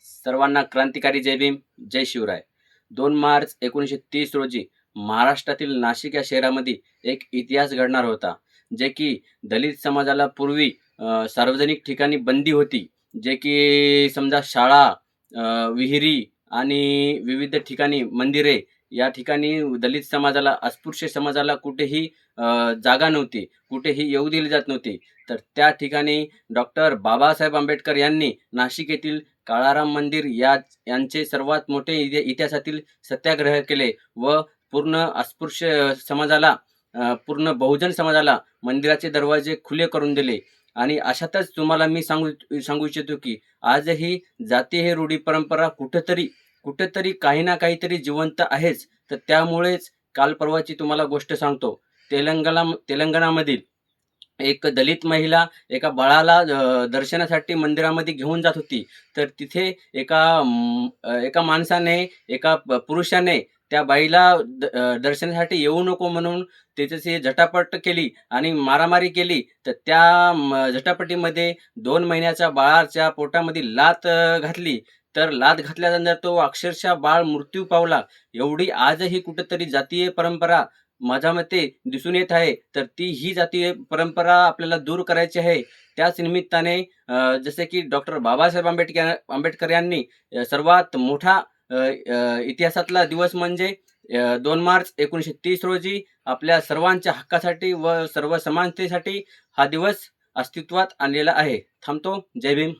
सर्वांना क्रांतिकारी जय भीम, जय शिवराय. 2 मार्च 1930 रोजी महाराष्ट्रातील नाशिक या शहरामध्ये एक इतिहास घडणार होता, जे की दलित समाजाला पूर्वी सार्वजनिक ठिकाणी बंदी होती, जे की समजा शाळा, विहिरी आणि विविध ठिकाणी मंदिरे या ठिकाणी दलित समाजाला, अस्पृश्य समाजाला कुठेही जागा नव्हती, कुठेही येऊ दिली जात नव्हती. तर त्या ठिकाणी डॉक्टर बाबासाहेब आंबेडकर यांनी नाशिक येथील काळाराम मंदिर यांचे सर्वात मोठे इतिहासातील सत्याग्रह केले व पूर्ण अस्पृश्य समाजाला, पूर्ण बहुजन समाजाला मंदिराचे दरवाजे खुले करून दिले. आणि अशातच तुम्हाला मी सांगू इच्छितो की आजही जाती हे रूढी परंपरा कुठेतरी कुठेतरी काही ना काहीतरी जिवंत आहेच. तर त्यामुळेच काल परवाची तुम्हाला गोष्ट सांगतो. तेलंगणामधील एक दलित महिला एका बाळाला दर्शनासाठी मंदिरामध्ये घेऊन जात होती. तर तिथे एका माणसाने, एका पुरुषाने त्या बाईला दर्शनासाठी येऊ नको म्हणून त्याच्याशी झटापट केली आणि मारामारी केली. तर त्या झटापटीमध्ये 2 महिन्याच्या बाळाच्या पोटामध्ये लाथ घातली. तर लाथ घातल्यानंतर तो अक्षरशः बाळ मृत्यू पावला. एवढी आजही कुठेतरी जातीय परंपरा माझ्या मते दिसून येत आहे. तर ही जातीय परंपरा आपल्याला दूर करायची आहे. त्याच निमित्ताने जसे की डॉक्टर बाबासाहेब आंबेडकर यांनी सर्वात मोठा इतिहासातला दिवस म्हणजे 2 मार्च 1930 रोजी आपल्या सर्वांच्या हक्कासाठी व सर्व समानतेसाठी हा दिवस अस्तित्वात आणलेला आहे. थांबतो. जय भीम.